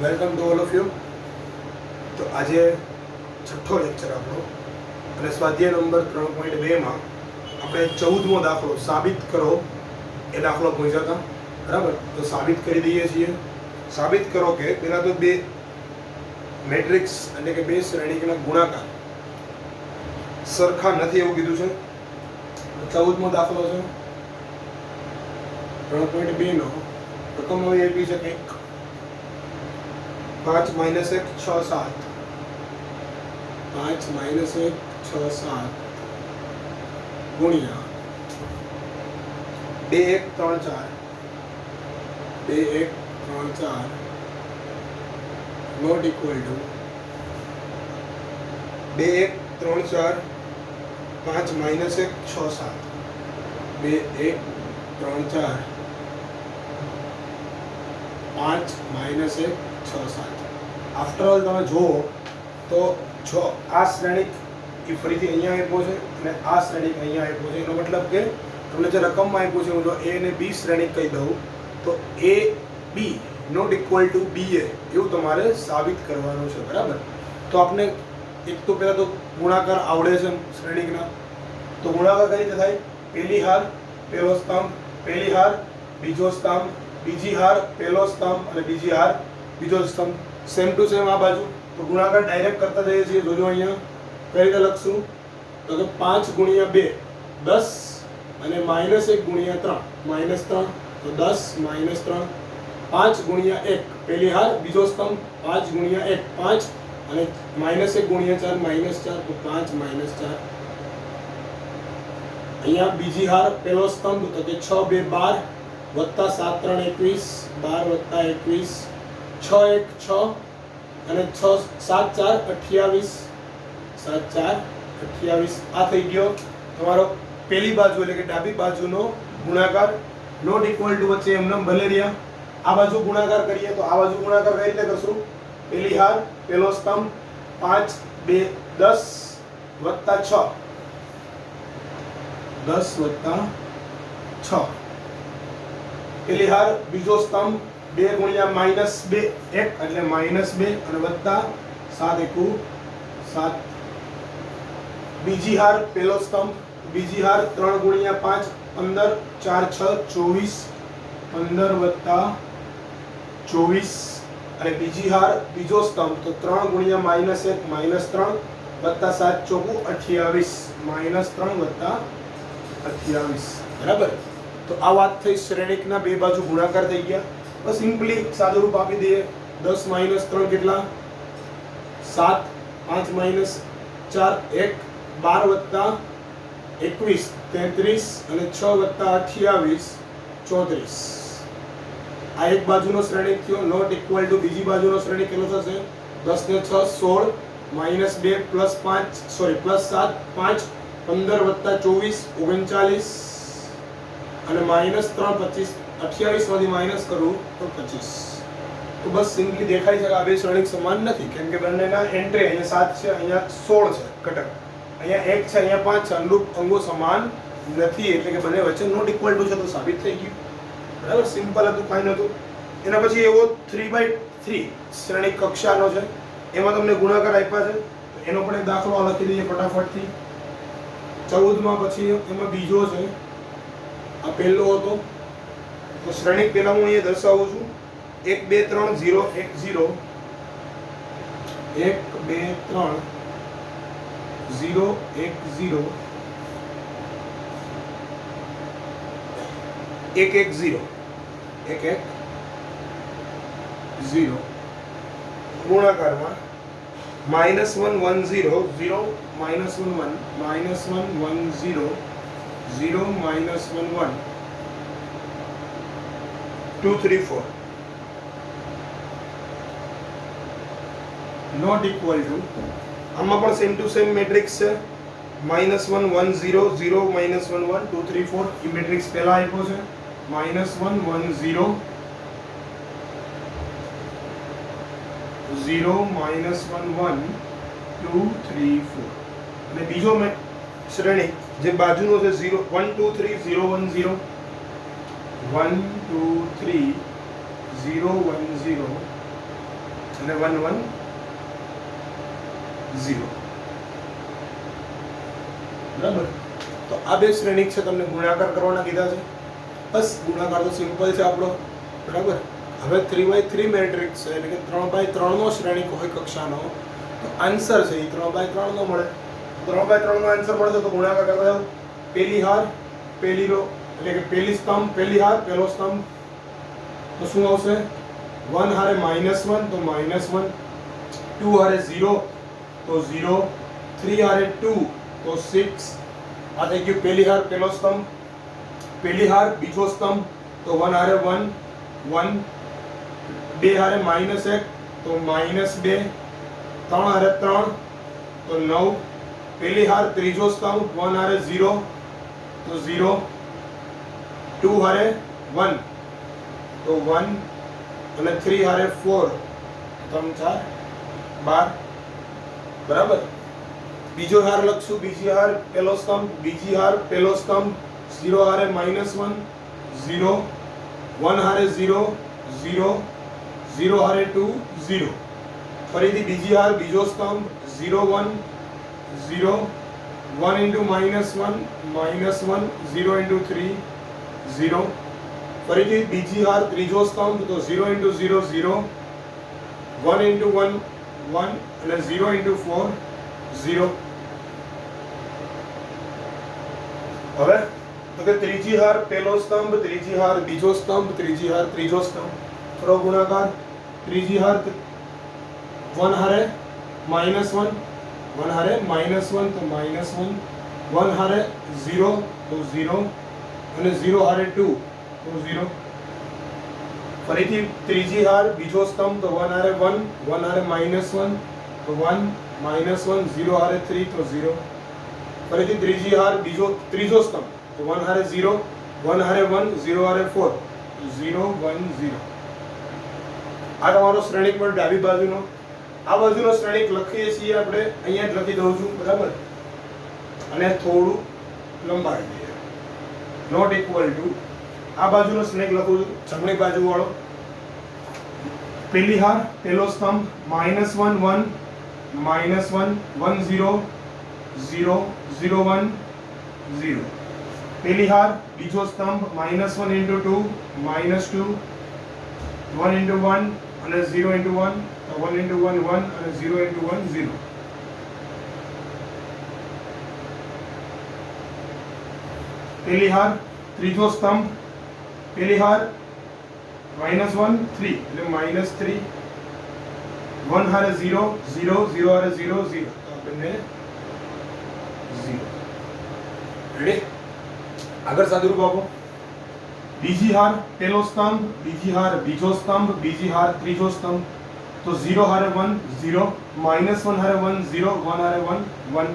Welcome to all of you. તો આજે છઠ્ઠો લેક્ચર આપણો અને સ્વાધ્યાય નંબર 3.2માં આપણે 14મો દાખલો સાબિત કરો એ દાખલો પહોંચ્યા હતા. બરાબર, તો સાબિત કરી દઈએ છીએ. સાબિત કરો કે પહેલાં તો બે મેટ્રિક્સ એટલે કે બે શ્રેણીકના ગુણાકાર સરખા નથી એવું કીધું છે. 14મો દાખલો છે 3.2નો પ્રથમ હવે આપી છે કે 5 - 1 6 7 5 - 1 6 7 ગુણ્યા 2 1 3 4 2 1 3 4 not equal to 2 1 3 4 5 - 1 6 7 2 1 3 4 5 - 1 6 7. After all તમે જુઓ તો જો આ શ્રેણિક એ ફરીથી અહીંયા આપ્યો છે અને આ શ્રેણિક અહીંયા આપ્યો છે. એનો મતલબ કે તમને જે રકમમાં આપ્યું છે હું જો એ અને બી શ્રેણિક કહી દઉં તો એ બી નોટ ઇક્વલ ટુ બી એ એવું તમારે સાબિત કરવાનું છે. બરાબર, તો આપણે એક તો પહેલાં તો ગુણાકાર આવડે છે શ્રેણિકના. તો ગુણાકાર કઈ રીતે થાય? પહેલી હાર પહેલો સ્તંભ, પહેલી હાર બીજો સ્તંભ, બીજી હાર પહેલો સ્તંભ અને બીજી હાર બીજો સ્તંભ. સેમ ટુ સેમ આ બાજુ. તો ગુણાકાર ડાયરેક્ટ કરતા જઈએ છીએ. જોજો અહીંયા કઈ રીતે લખશું તો કે 5 × 2 10 અને -1 × 3 -3 તો 10 - 3 5 × 1 પહેલી હાર બીજો સ્તંભ 5 × 1 5 અને -1 × 4 -4 તો 5 - 4. અહીંયા બીજી હાર પહેલો સ્તંભ તો કે 6 2 12 વત્તા 7 3 21 12 વત્તા 21 6 1 6 અને 6 7 4 28 7 4 28. આ થઈ ગયો તમારો પહેલી બાજુ એટલે કે ડાબી બાજુનો ગુણાકાર. નોટ ઇક્વલ ટુ વચ્ચે એમને ભલે રહ્યા. આ બાજુ ગુણાકાર કરીએ તો આ બાજુ ગુણાકાર કઈ રીતે કરશું? પહેલી હાર પહેલો સ્તંભ 5 2 10 વત્તા 6 10 વત્તા 6 પહેલી હાર બીજો સ્તંભ 2 × -2 1 એટલે -2 અને વત્તા 7 × 7 બીજી હાર પહેલો સ્તંભ બીજી હાર 3 × 5 15 4 6 24 15 વત્તા 24 અને બીજી હાર બીજો સ્તંભ તો 3 × -1 -3 વત્તા 7 ચોકુ 28 -3 વત્તા 28. બરાબર, તો આ વાત થઈ શ્રેણિકના બે બાજુ ગુણાકાર થઈ ગયા. બસ સિમ્પલી સાદું રૂપ આપી દઈએ. 10 - 3 કેટલા? 7 5 - 4 1 12 વત્તા 21 33 અને 6 વત્તા 28 34. આ એક બાજુનો શ્રેણિક થયો. નોટ ઇક્વલ ટુ બીજી બાજુનો શ્રેણિક કેટલો થશે? 10 ને 6 16 -2 +5 સોરી +7 5 15 વત્તા 24 39 અને -3 25 28 માંથી માઇનસ કરું તો 25. તો બસ સિમ્પલી દેખાય છે કે આ બે શ્રેણિક સમાન નથી, કેમ કે બંનેના એન્ટ્રી અહીંયા 7 છે, અહીંયા 16 છે ઘટક, અહીંયા 1 છે, અહીંયા 5 છે. અનુરૂપ અંગો સમાન નથી એટલે કે બંને વચ્ચે નોટ ઇક્વલ ટુ છે, તો સાબિત થઈ ગયું. બરાબર, સિમ્પલ હતું, કાંઈ નહોતું. એના પછી એવો 3/3 શ્રેણિક કક્ષાનો છે, એમાં તમને ગુણાકાર આપ્યા છે. એનો પણ એક દાખલો લખી દઈએ ફટાફટથી. 14માં પછી એમાં બીજો છે, આ પહેલો હતો. તો શ્રેણિક પહેલા હું અહીંયા દર્શાવું છું. 1 2 3 0 1 0 1 2 3 0 1 0 1 1 0 1 1 0 ગુણાકારમાં -1 1 0 0 -1 1 -1 1 0 0 -1 1 2 3 4 નોટ ઇક્વલ ટુ આમાં પણ સેમ ટુ સેમ મેટ્રિક્સ છે. -1 1 0 0 -1 1 2 3 4 એ મેટ્રિક્સ પહેલા આપ્યો છે. -1 1 0 0 -1 1 2 3 4 અને બીજો શ્રેણિક જે બાજુનો છે 0 1 2 3 0 1 0 1 2 3 0 1 0 અને 1 1 0. બરાબર. તો આ બે શ્રેણિક છે, તમને ગુણાકાર કરવાના કીધા છે. બસ ગુણાકાર તો સિમ્પલ છે આપણો. બરાબર. હવે 3x3 મેટ્રિક્સ છે, એટલે કે 3x3 નો શ્રેણિક હોય કક્ષાનો, તો આન્સર છે એ 3x3 નો મળે. 3x3 નો આન્સર મળે તો ગુણાકાર કરવા જાવ. પહેલી હાર પહેલી રો, એટલે કે પહેલી સ્તંભ પહેલી હાર પહેલો સ્તંભ, તો શું આવશે? 1 હારે -1 તો -1, 2 હારે 0 તો 0, 3 હારે 2 તો 6. આ થઈ ગયું પહેલી હાર પહેલો સ્તંભ. પહેલી હાર બીજો સ્તંભ, તો 1 હારે 1 1, 2 હારે -1 તો -2, 3 હારે 3 તો 9. પહેલી હાર ત્રીજો સ્તંભ, 1 હારે 0 તો 0, 2 હારે 1 તો 1, અને 3 હારે 4 3 4 12. બરાબર. બીજો હાર લખશું. બીજી હાર પહેલો સ્તંભ, બીજી હાર પહેલો સ્તંભ, 0 હારે -1 0, 1 હારે 0 0, 0 હારે 2 0. ફરીથી બીજી હાર બીજો સ્તંભ, 0 1 0, 1 into -1 -1, 0 into 3 0. ફરીથી બીજી હાર ત્રીજો સ્તંભ, તો 0 into 0 0, 1 into 1 1, અને 0 into 4 0. હવે તો કે ત્રીજી હાર પહેલો સ્તંભ, ત્રીજી હાર બીજો સ્તંભ, ત્રીજી હાર ત્રીજો સ્તંભ, કરો ગુણાકાર. ત્રીજી હાર 1 હારે -1, 1 હારે -1 તો -1, 1 હારે 0 તો 0, અને 0 હારે 2 તો 0. ફરીથી ત્રીજી હાર બીજો સ્તંભ, તો 1 હારે 1, 1 હારે -1 તો 1, -1, 0 હારે 3 તો 0. ફરીથી ત્રીજી હાર ત્રીજો સ્તંભ, તો 1 હારે 0, 1 હારે 1, 0 હારે 4 તો 0 1 0. આ તમારો શ્રેણિક પર ડાબી બાજુનો. આ બાજુનો શ્રેણિક લખીએ છીએ આપણે, અહીંયા જ લખી દઉં છું. બરાબર. અને થોડું લંબાવી દઈએ. નોટ ઇક્વલ ટુ આ બાજુનો શ્રેણિક લખું છું, જમણી બાજુ વાળો. પહેલી હાર પહેલો સ્તંભ, -1 1 -1 1 0 0 0 1 0. પહેલી હાર બીજો સ્તંભ, -1 into 2 -2, 1 into 1 અને 0 into 1 તો 1 into 1 1 અને 0 into 1 0. પહેલી હાર ત્રીજો સ્તંભ, પહેલી હાર -1 3 એટલે -3, 1 હારે 0 0 0 હારે 0 0 તો આપણને 0. રેડી. આગળ સાદુરૂપ આપો. બીજી હાર પહેલો સ્તંભ, બીજી હાર બીજો સ્તંભ, બીજી હાર ત્રીજો સ્તંભ, તો 0 હારે 1 0, -1 હારે 1 0, 1 હારે 1 1,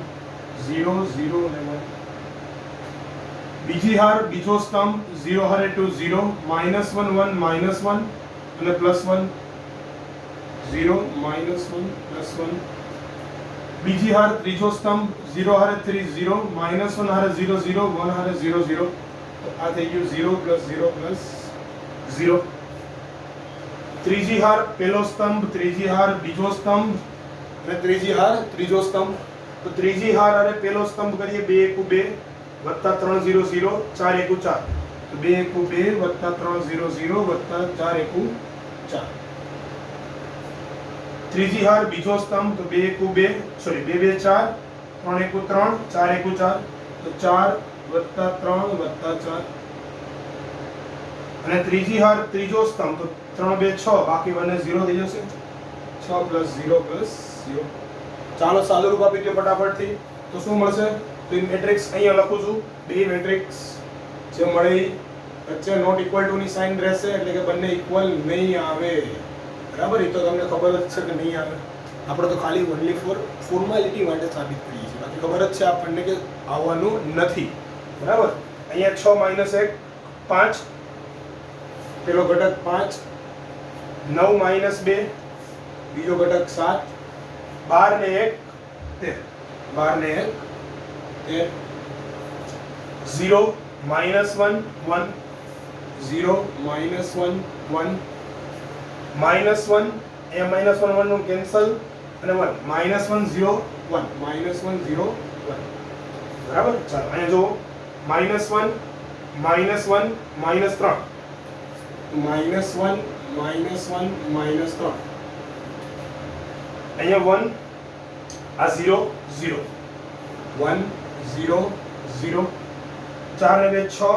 0 0 અને 1. બીજી હાર બીજો સ્તંભ, 0 હારે 2 0, -1 1 -1 અને +1 0 -1 +1. બીજી હાર ત્રીજો સ્તંભ, 0 હારે 3 0, -1 હારે 0 0, 1 હારે 0 0 તો આ થઈ ગયું 0 + 0 + 0. ત્રીજી હાર પહેલો સ્તંભ, ત્રીજી હાર બીજો સ્તંભ અને ત્રીજી હાર ત્રીજો સ્તંભ, તો ત્રીજી હાર અને પહેલો સ્તંભ કરીએ 2 * 2 + 3 0 0, 4 * 4 તો 2 * 2 + 3 0 0 + 4 * 4. ત્રીજી હાર બીજો સ્તંભ, તો 2 * 2 સોરી 2 2 4, 3 * 3 4 * 4 તો 4 + 3 + 4. અને ત્રીજી હાર ત્રીજો સ્તંભ, તો 3 2 6 બાકી 1 0 થઈ જશે, 6 + 0 + 0. ચાલો સાદુરૂપ આપી દો ફટાફટથી. તો શું મળશે? તો એ મેટ્રિક્સ અહીંયા લખું છું. બે મેટ્રિક્સ જે મળે વચ્ચે નોટ ઇક્વલ ટુ ની સાઇન રહેશે, એટલે કે બંને ઇક્વલ નહીં આવે. બરાબર. એ તો તમને ખબર જ છે કે નહીં આવે. આપણે તો ખાલી ઓનલી ફોર ફોર્માલિટી માટે સાબિત કરીએ છીએ, બાકી ખબર જ છે આપણને કે આવવાનું નથી. બરાબર. અહીંયા 6 - 1 5, પેલો ઘટક 5, 9 - 2 બીજો ઘટક 7, 12 ને 1 13, 12 ને 1 13, 0 - 1 1, 0 - 1 1, -1 અહીંયા માઇનસ 1 1 નું કેન્સલ અને 1 માઇનસ 1 0 1 માઇનસ 1 0 1 બરાબર. ચાલો અહીંયા જો minus 1 minus 1 minus 3 minus 1 minus 1 minus 3 અહીંયા 1 આ 0 0 1 0 0 4 ને 2 6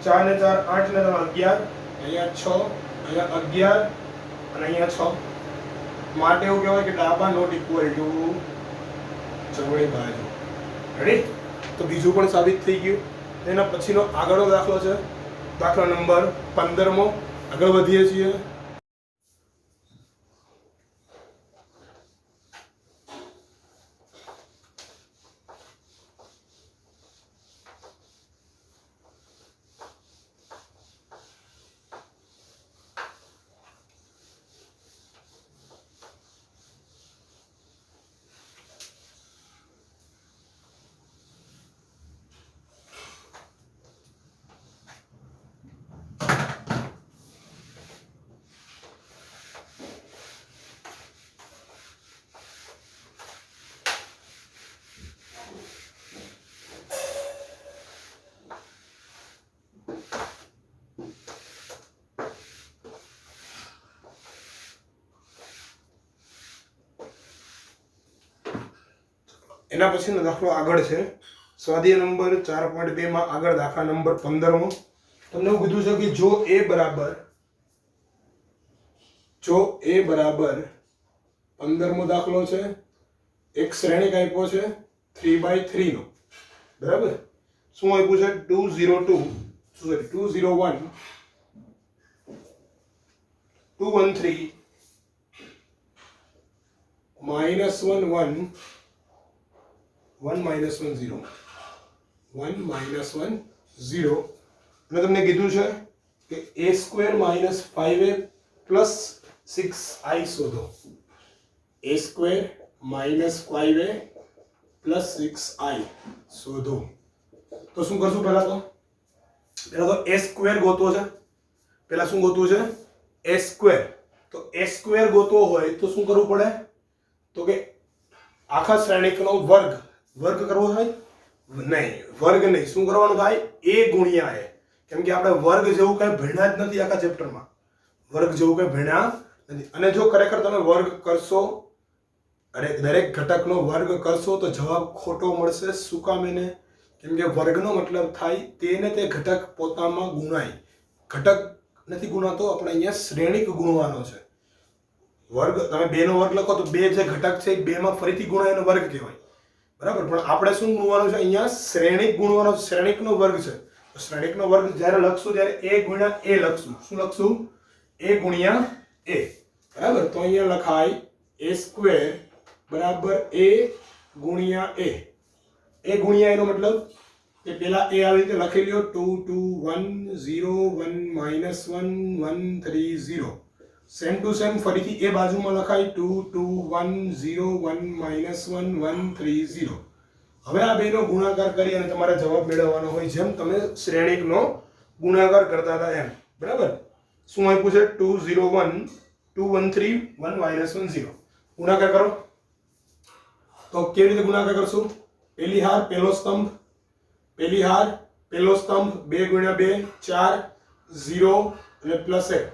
4 ને 4 8 ને 3 11 અહીંયા 6 અહીંયા 11 અને અહીંયા 6 માટે એવું કહેવાય કે ડાબા નોટ ઇક્વલ ટુ જમણી બાજુ. રેડી? તો બીજું પણ સાબિત થઈ ગયું. એના પછીનો આગળનો દાખલો છે દાખલા નંબર 15મો. આગળ વધીએ છીએ. એના પછીનો દાખલો આગળ છે સ્વાધ્યાય નંબર 4.2 માં આગળ દાખલા નંબર 15મો. તમને એવું કીધું છે કે જો a બરાબર 15મો દાખલો છે. એક શ્રેણિક આપ્યો છે 3/3 નો. બરાબર. શું આપ્યું છે 201 213 -1 1 minus 1 0 1 minus 1 0 અને તમને કીધું છે કે a square minus 5a plus 6i શોધો. a square minus 5a plus 6i શોધો. તો શું કરશું? પહેલા તો a square ગોતવો છે. પહેલા શું ગોતવું છે? a square. તો a square ગોતવો હોય તો શું કરવું પડે? તો કે આખા શ્રેણિકનો વર્ગ કરવો થાય? નહીં, વર્ગ નહીં. શું કરવાનું થાય? a ગુણ્યા a. કેમ કે આપણે વર્ગ જેવું કઈ ભણ્યા જ નથી આખા ચેપ્ટરમાં. વર્ગ જેવું કઈ ભણ્યા નથી. અને જો ખરેખર તમે વર્ગ કરશો અને દરેક ઘટકનો વર્ગ કરશો તો જવાબ ખોટો મળશે. શું કામ? એને કેમ કે વર્ગનો મતલબ થાય તેને તે ઘટક પોતામાં ગુણાય. ઘટક નથી ગુણાતો, આપણે અહીંયા શ્રેણિક ગુણવાનો છે. વર્ગ તમે 2 નો વર્ગ લખો તો 2 જે ઘટક છે 2 માં ફરીથી ગુણાય એનો વર્ગ કહેવાય. બરાબર. પણ આપણે શું ગુણવાનું છે? અહીંયા શ્રેણિક ગુણવાનો. શ્રેણિકનો વર્ગ છે. તો શ્રેણિકનો વર્ગ જ્યારે લખશું ત્યારે a ગુણ્યા a લખશું. શું લખશું? a ગુણ્યા a. બરાબર. તો અહીંયા લખાય a સ્ક્વેર બરાબર a ગુણ્યા a. a ગુણ્યા એનો મતલબ કે પેલા a આવી રીતે લખી લ્યો 2 2 1 0 1 -1 1 3 0. સેમ ટુ સેમ ફરીથી એ બાજુમાં લખાય 2 2 1 0 1 -1 1 3 0. હવે આ બેનો ગુણાકાર કરી અને તમારે જવાબ મેળવવાનો હોય જેમ તમે શ્રેણિકનો ગુણાકાર કરતા હતા એમ. બરાબર. શું આપ્યું છે? 201 213 1 -1 0. ગુણાકાર કરો. તો કેવી રીતે ગુણાકાર કરશું? પહેલી હાર પહેલો સ્તંભ, પહેલી હાર પહેલો સ્તંભ 2 ગુણ્યા 2 4 0 અને +1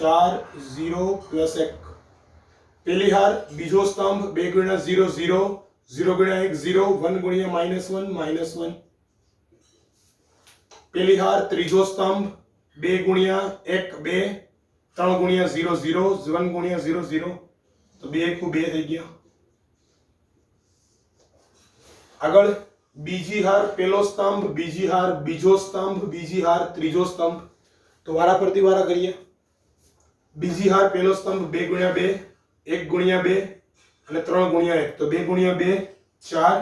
4 0 +1. પહેલી હાર બીજો સ્તંભ 2 ગુણ્યા 0 0 0 ગુણ્યા 1 0 1 ગુણ્યા -1 -1. પહેલી હાર ત્રીજો સ્તંભ 2 ગુણ્યા 1 2 3 ગુણ્યા 0 0 1 ગુણ્યા 0 0. તો 2 * 1 2 થઈ ગયા. આગળ બીજી હાર પહેલો સ્તંભ, બીજી હાર બીજો સ્તંભ, બીજી હાર ત્રીજો સ્તંભ. તો વારા ફરતી વારા કરીએ. બીજી હાર પહેલો સ્તંભ 2 ગુણ્યા 2 1 ગુણ્યા 2 અને 3 ગુણ્યા 1. તો 2 ગુણ્યા 2 4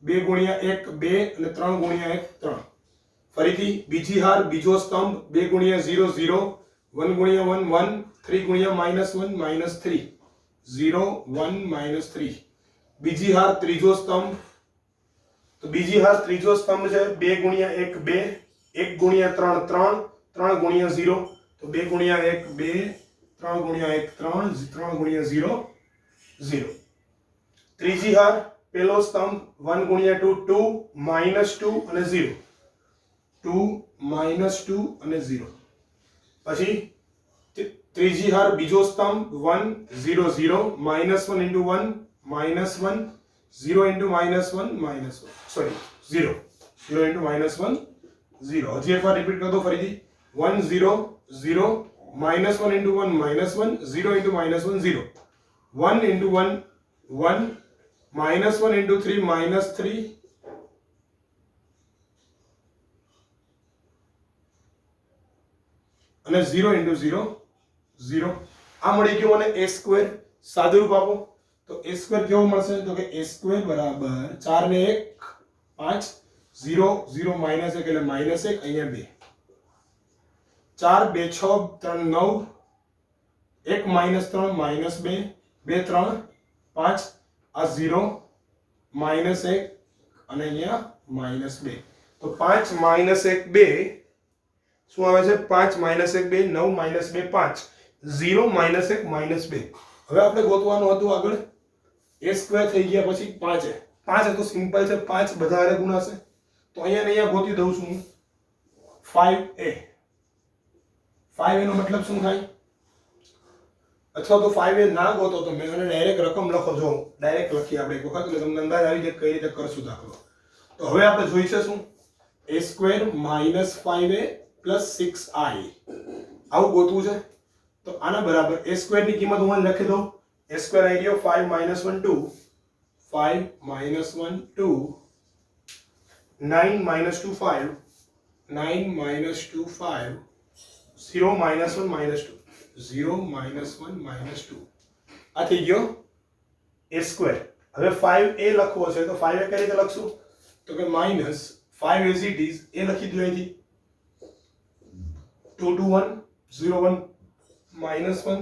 2 ગુણ્યા 1 2 અને 3 ગુણ્યા 1 3. ફરીથી બીજી હાર બીજો સ્તંભ 2 ગુણ્યા 0 0 1 ગુણ્યા 1 1 3 ગુણ્યા -1 -3 0 1 -3. બીજી હાર ત્રીજો સ્તંભ. તો બીજી હાર ત્રીજો સ્તંભ છે 2 ગુણ્યા 1 2 1 ગુણ્યા 3 3 3 ગુણ્યા 0. તો 2 ગુણ્યા 1 2 3 ગુણ્યા 1 3, 3 ગુણ્યા 0 0. ત્રીજી હાર પહેલો સ્તંભ 1 ગુણ્યા 2 2 -2 અને 0, 2 -2 અને 0. પછી ત્રીજી હાર બીજો સ્તંભ 1 0 0 -1 into 1 -1 0 into -1 -1 સોરી 0 0 into -1 0. હજી એકવાર રિપીટ કરી દો ફરીથી 1 0 0 -1 into 1 -1 0 into -1 0 1 into 1 1 -1 into 3 -3 અને 0 into 0 0. આ મળી ગયું અને a સ્ક્વેર. સાદુરૂપ આપો તો a સ્ક્વેર કેવો મળશે? તો કે a સ્ક્વેર બરાબર 4 ને 1 5 0 0 -1 એટલે -1 અહીંયા 2 4 2 6 3 9 1 -3 -2 2 3 5 આ 0 -1 અને અહીંયા -2 તો 5 -1 2 શું આવે છે? 5 -1 2 9 -2 5 0 -1 -2. હવે આપણે ગોતવાનું હતું આગળ a સ્ક્વેર થઈ ગયા પછી 5 5 તો સિમ્પલ છે 5 બધા હારે ગુણાશે તો અહીંયા ગોતી દઉં છું 5a. 5a નો મતલબ શું થાય? અથવા તો 5a ના ગોતો તો મેં ડાયરેક્ટ રકમ લખો જો ડાયરેક્ટ લખી આપણે એક વખત એટલે તમને અંદાજ આવી જાય કઈ રીતે કરશું દાખલો. તો હવે આપણે જોઈ છે શું a સ્ક્વેર -5a + 6i આવું ગોતવું છે. તો આના બરાબર a સ્ક્વેર ની કિંમત હું લખી દઉં. a સ્ક્વેર આવી ગયો 5 - 1 2 5 - 1 2 9 - 2 5 9 - 2 5 0 - 1 -2 0 - 1 -2 આ થઈ ગયો a સ્ક્વેર. હવે 5a લખવો છે તો 5a કઈ રીતે લખશું? તો કે -5 as it is a લખી દો અહીંથી 2 2 1 0 1 -1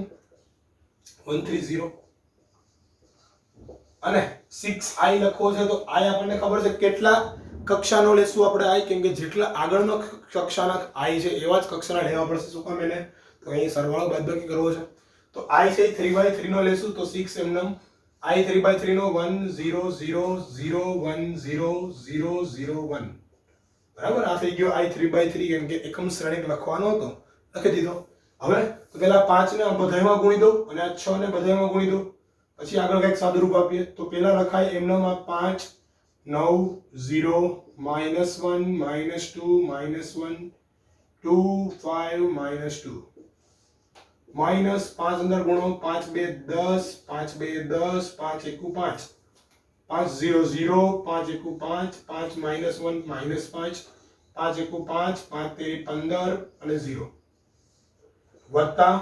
1 3 0 અને 6i લખવો છે તો i આપણને ખબર છે કેટલા કક્ષાનો લેશું આપણે i કેમ કે જેટલા આગળનો કક્ષાના i છે એવા જ કક્ષાના લેવા પડશે. શું કામ એને? તો અહીં સરવાળો બાદબાકી કરવો છે તો i છે 3/3 નો લેશું તો 6 એમનેમ i 3/3 નો 1 0 0 0 1 0 0 0 1 બરાબર. આ થઈ ગયો i 3/3 કેમ કે એકમ શ્રેણિક લખવાનો હતો લખી દીધો. હવે તો પહેલા 5 ને બધાયમાં ગુણી દો અને આ 6 ને બધાયમાં ગુણી દો. પછી આગળ કંઈક સાદુરૂપ આપીએ તો પહેલા લખાય એમનેમ આ 5 9 0 -1 -2 -1 2 5 -2 -5 અંદર ગુણો 5 2 10 5 2 10 5 1 5 5 0 0 5 1 5 5 -1 -5 5 1 5 5 3 15 અને 0 વત્તા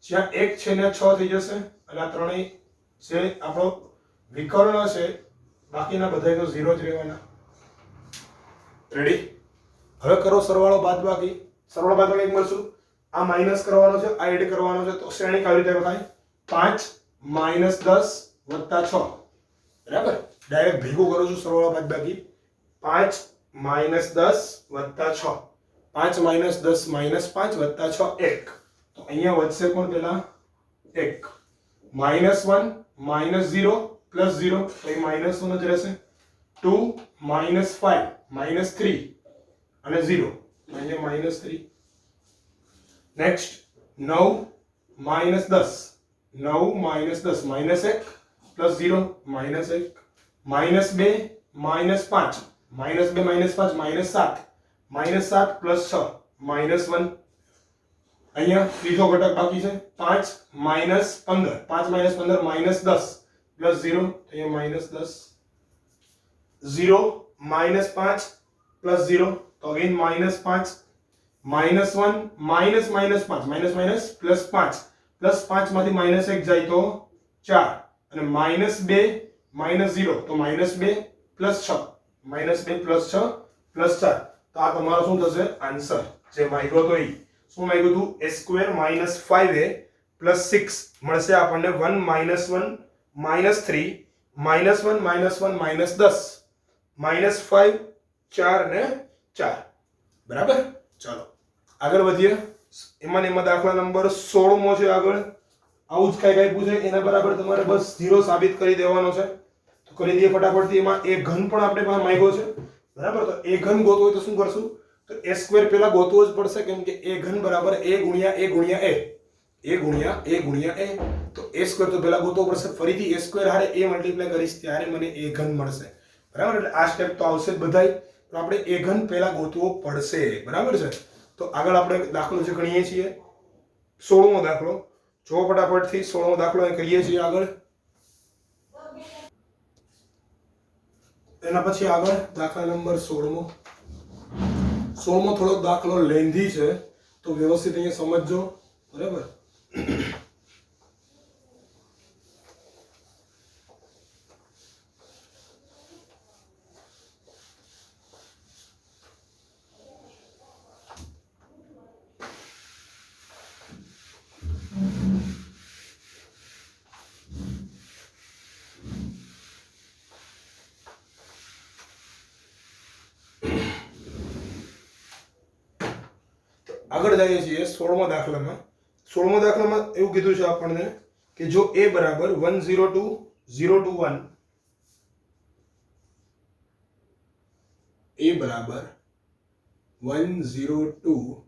જ્યાં 1 છે ને 6 થઈ જશે અને આ ત્રણેય છે આપણો વિકર્ણ છે બાકીના બધાય તો 0 જ રહેવાના. રેડી? હવે કરો સરવાળો બાદબાકી. સરવાળો બાદબાકી મળશું આ માઈનસ કરવાનો છે આ એડ કરવાનો છે તો શ્રેણિક આવી રીતે લખાય 5 -10 + 6 બરાબર. ડાયરેક્ટ ભેગું કરું છું સરવાળો બાદબાકી 5 -10 + 6 5 -10 -5 + 6 1 તો અહીંયા વધશે કોણ પેલા 1 -1 -0 + 0 તો એ -1 જ રહેશે 2 -5 -3 અને 0 તો અહીંયા -3. નેક્સ્ટ 9 -10 9 -10 -1 + 0 -1 -2 -5 -2 -5 -7 -7 + 6 -1 અહીંયા ત્રીજો ઘટક બાકી છે 5 -15 5 -15 -10 + 0 તો અહીંયા -10 0 -5 + 0 તો અગેન -5 -1 -5 +5 માંથી -1 જાય તો 4 અને -2 -0 તો -2 + 6 -2 + 6 + 4 તો આ તમારો શું થશે આન્સર જે માંગ્યો તો એ શું માંગ્યું હતું a² - 5a + 6 મળશે આપણને 1 - 1 -3 -1 -1 -10 -5 4 અને 4 બરાબર. ચાલો આગળ વધીએ એમાં દાખલા નંબર 16 છે આગળ આવું જ કઈ પૂછે એના બરાબર તમારે બસ 0 સાબિત કરી દેવાનો છે તો કરી દઈએ ફટાફટથી એમાં a ઘન પણ આપણે પાસે માંગ્યો છે બરાબર તો a ઘન ગોતવો હોય તો શું કરશું તો a² પહેલા ગોતવો જ પડશે કેમ કે a ઘન બરાબર a ગુણ્યા a ગુણ્યા a a ગુણ્યા a ગુણ્યા a તો a² તો પહેલા ગોતવો પડશે ફરીથી a² હારે a મલ્ટીપ્લાય કરીશ ત્યારે મને a ઘન મળશે બરાબર એટલે આ સ્ટેપ તો આવશે જ બધાય તો આપણે a ઘન પહેલા ગોતવો પડશે બરાબર છે તો આગળ આપણે દાખલો જે ગણીએ છીએ 16મો દાખલો જો ફટાફટથી 16મો દાખલો અહીં કરીએ છીએ આગળ એના પછી આગળ દાખલા નંબર 16મો થોડોક દાખલો લેન્ધી છે તો વ્યવસ્થિત અહીંયા સમજજો બરાબર આગળ જઈએ છીએ 16મા દાખલામાં એવું કીધું છે આપણને કે જો a બરાબર 102 021 a બરાબર 102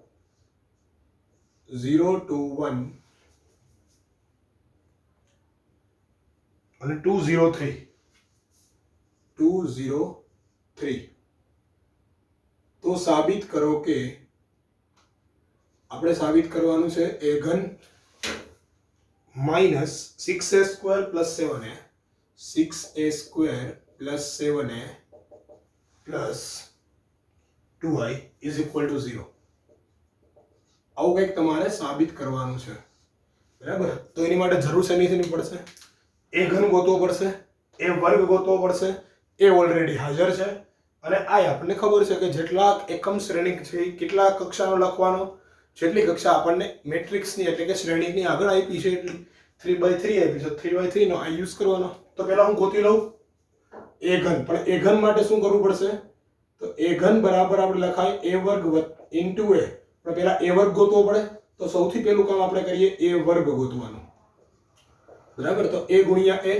021 અને 203 તો સાબિત કરો કે આપણે સાબિત કરવાનું છે a ઘન minus 6a² plus 7a 6a² plus 7a plus 2i is equal to 0 આવું કંઈક તમારે સાબિત કરવાનું છે બરાબર તો એની માટે જરૂર શેની પડશે a ઘન ગોતવો પડશે a વર્ગ ગોતવો પડશે એ ઓલરેડી હાજર છે અને આ આપણને ખબર છે કે જેટલા એકમ શ્રેણી છે કેટલા કક્ષાનો લખવાનો જેટલી કક્ષા આપણને મેટ્રિક્સની એટલે કે શ્રેણીની આગળ આપી છે એટલી 3/3 આપી છે 3/3 નો આ યુઝ કરવાનો તો પહેલા હું ગોતી લઉં a ઘન પણ a ઘન માટે શું કરવું પડશે તો a ઘન બરાબર આપણે લખાય a વર્ગ ઇન્ટુ a પણ પહેલા a વર્ગ ગોતવો પડે તો સૌથી પહેલું કામ આપણે કરીએ a વર્ગ ગોતવાનું બરાબર તો a ગુણ્યા a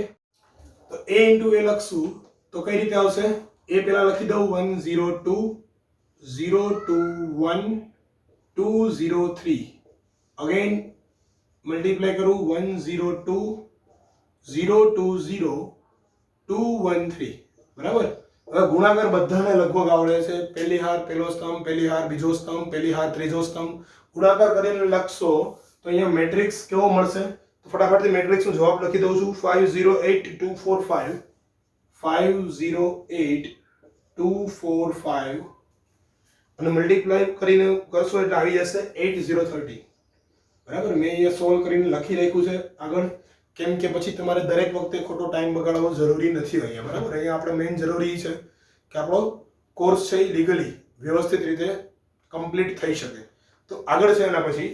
તો a ઇન્ટુ a લખશું તો કઈ રીતે આવશે a પહેલા લખી દઉં 102 021 203 again multiply करूं 102 020 213 બરાબર હવે ગુણાકાર બધાને લગભગ આવડે છે પહેલી હાર પહેલો સ્તંભ પહેલી હાર બીજો સ્તંભ પહેલી હાર ત્રીજો સ્તંભ ગુણાકાર કરીને લખશો તો અહીંયા મેટ્રિક્સ કેવો મળશે તો ફટાફટથી મેટ્રિક્સનો જવાબ લખી દઉં છું 508245 508245 અને મલ્ટીપ્લાય કરીને કરશો એટલે આવી જશે 8030 બરાબર મેં અહીંયા સોલ્વ કરીને લખી રાખ્યું છે આગળ કેમ કે પછી તમારે દરેક વખતે ખોટો ટાઈમ બગાડવો જરૂરી નથી અહીંયા બરાબર અહીંયા આપણે મેઇન જરૂરી છે કે આપણો કોર્સ છે લીગલી વ્યવસ્થિત રીતે કમ્પ્લીટ થઈ શકે તો આગળ છે એના પછી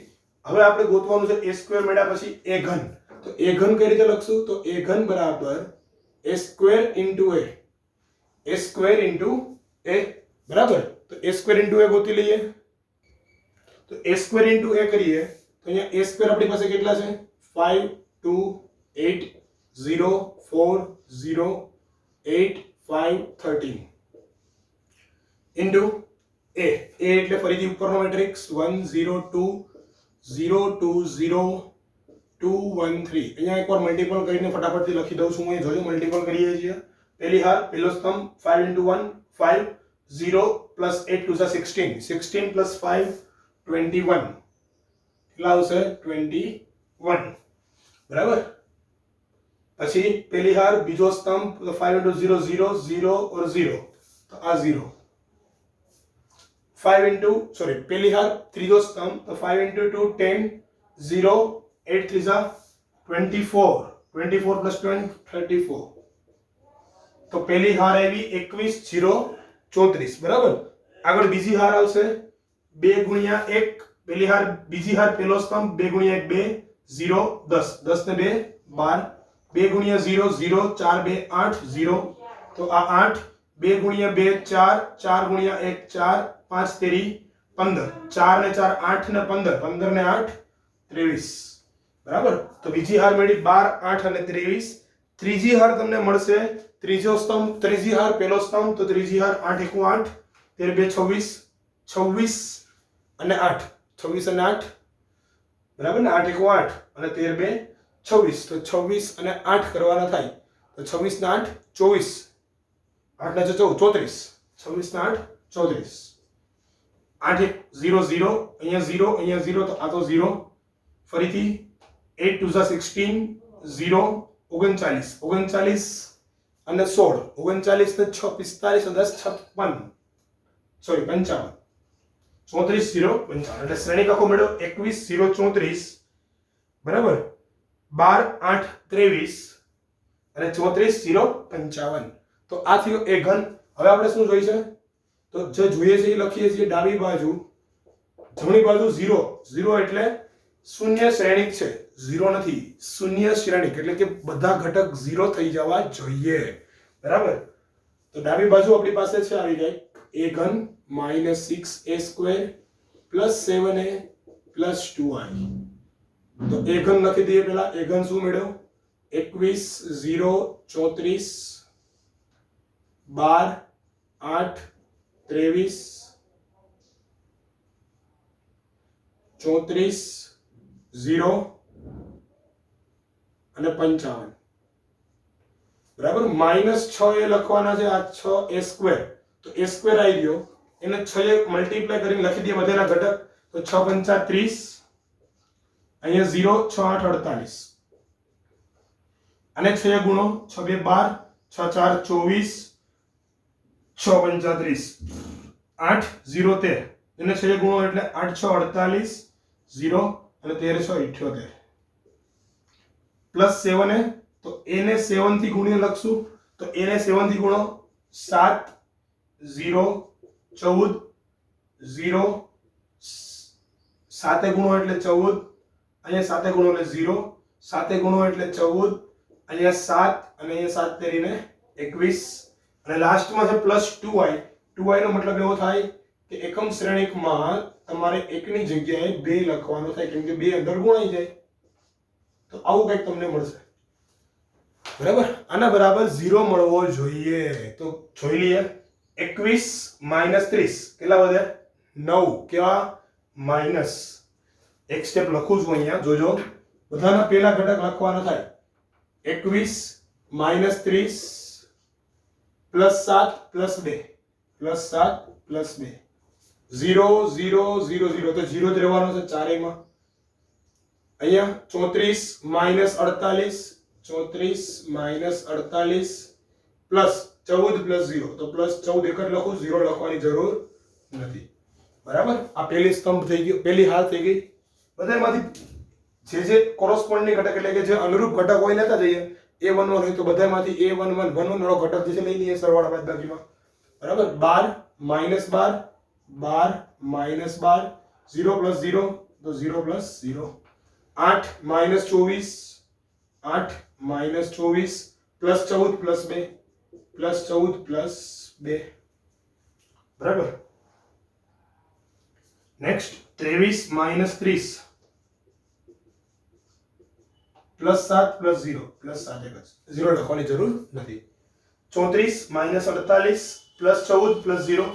હવે આપણે ગોતવાનું છે a² મળ્યા પછી a ઘન તો a ઘન કઈ રીતે લખશું તો a ઘન બરાબર a² ઇન્ટુ a બરાબર તો a² ઇન્ટુ a ગોતી લઈએ તો a² ઇન્ટુ a કરીએ તો અહીંયા a² આપણી પાસે કેટલા છે 528040853 ઇન્ટુ a એટલે ફરીથી ઉપરનો મેટ્રિક્સ 102 020 213 અહીંયા એકવાર મલ્ટીપલ કરીને ફટાફટથી લખી દઉં છું હું જોજો મલ્ટીપલ કરીએ છીએ પહેલી હાર પહેલો સ્તંભ 5 into 1 5 0 plus 8 2 16 16 plus 5 21 કેટલા આવશે 21 બરાબર પછી પહેલી હાર બીજો સ્તંભ તો 5 into 0 0 0 और 0 તો આ 0 5 into પહેલી હાર ત્રીજો સ્તંભ તો 5 into 2 10 0 8 3 24 24 plus 20 34 તો પહેલી હાર આવી 21 0 34 બરાબર આગળ બીજી હાર આવશે 2 ગુણ્યા 1 પહેલી હાર બીજી હાર પહેલો સ્તંભ 2 ગુણ્યા 1 2 0 10 10 ને 2 12 2 ગુણ્યા 0 0 4 2 8 0 તો આ 8 2 ગુણ્યા 2 4 4 ગુણ્યા 1 4 5 તેરી 15 4 ને 4 8 ને 15 15 ને 8 23 બરાબર તો બીજી હાર મળી 12 8 અને 23 ત્રીજી હાર તમને મળશે ત્રીજો સ્તંભ ત્રીજી હાર પહેલો સ્તંભ તો ત્રીજી હાર 8 1 8 13 2 26 26 અને 8 26 અને 8 બરાબર ને 8 1 8 અને 13 2 26 તો 26 અને 8 કરવાના થાય તો 26 ને 8 24 8 ને 34 26 ને 8 34 8 0 0 અહીંયા 0 તો આ તો 0 ફરીથી 8 2 16 0 39 39 અને 16 39 ને 6 45 અને 10 56 સોરી 55 34 0 55 એટલે શ્રેણી આખો મેળવ્યો 21 0 34 બરાબર 12 8 23 અને 34 0 55 તો આ થયો એ ઘન હવે આપણે શું જોઈએ છે તો જે જોઈએ છે એ લખીએ છીએ ડાબી બાજુ જમણી બાજુ 0 0 એટલે શૂન્ય શ્રેણિક છે 0 નથી શૂન્ય શ્રેણિક એટલે કે બધા ઘટક 0 થઈ જવા જોઈએ બરાબર તો ડાબી બાજુ આપણી પાસે છે આવી ગઈ a ઘન -6a સ્ક્વેર +7a +2i તો a ઘન લખી દઈએ પહેલા a ઘન શું મળ્યો 21 0 34 12 8 23 34 0 અને 55 બરાબર -6 એ લખવાના છે આ 6a સ્ક્વેર તો a સ્ક્વેર આવી ગયો એને 6 એ મલ્ટીપ્લાય કરીને લખી દઈએ બધાના ઘટક તો 6 5 30 અહીંયા 0 6 8 48 અને 6 ગુણો 6 2 12 6 4 24 6 5 30 8 0 13 એને 6 ગુણો એટલે 8 6 48 0 અને 13 6 78 પ્લસ 7 એ તો a ને 7 થી ગુણીને લખશું તો a ને 7 થી ગુણો 7 0 14 0 7 ગુણો એટલે 14 અહીંયા 7 ગુણો એટલે 0 7 ગુણો એટલે 14 અહીંયા 7 અને અહીંયા 7 તેરીને 21 અને લાસ્ટમાં છે +2i 2i નો મતલબ એવો થાય કે એકમ શ્રેણિકમાં તમારે એકની જગ્યાએ 2 લખવાનો થાય કેમ કે 2 અંદર ગુણાઈ જાય તો આવું કંઈક તમને મળશે બરાબર આના બરાબર 0 મળવો જોઈએ તો જોઈ લઈએ 21 - 30 કેટલા વધે 9 કેવા માઈનસ એક સ્ટેપ લખું છું અહીંયા જોજો બધાના પહેલા ઘટક લખવાના થાય 21 - 30 +7 +2 +7 +2 0 0 0 0 તો 0 જ રહેવાનો છે ચારેયમાં અહીંયા 34 - 48 34 - 48 +14 + 0 તો +14 એક જ લખું 0 લખવાની જરૂર નથી બરાબર આ પહેલી સ્તંભ થઈ ગયો પહેલી હાર થઈ ગઈ બધામાંથી જે કોરોસ્પોન્ડિંગ ઘટક એટલે કે જે અનુરૂપ ઘટક હોય લેતા જઈએ a11 હોય તો બધામાંથી a11 11 વાળો ઘટક જે છે લઈ લઈએ સરવાળા બાદબાકીમાં બરાબર 12 -12 12 -12 0 + 0 તો 0 + 0 8 - 24 8 - 24 +14 +2 +14 +2 બરાબર નેક્સ્ટ 23 - 30 +7 + 0 +7 એક જ 0 લખવાની જરૂર નથી 34 - 48 +14 + 0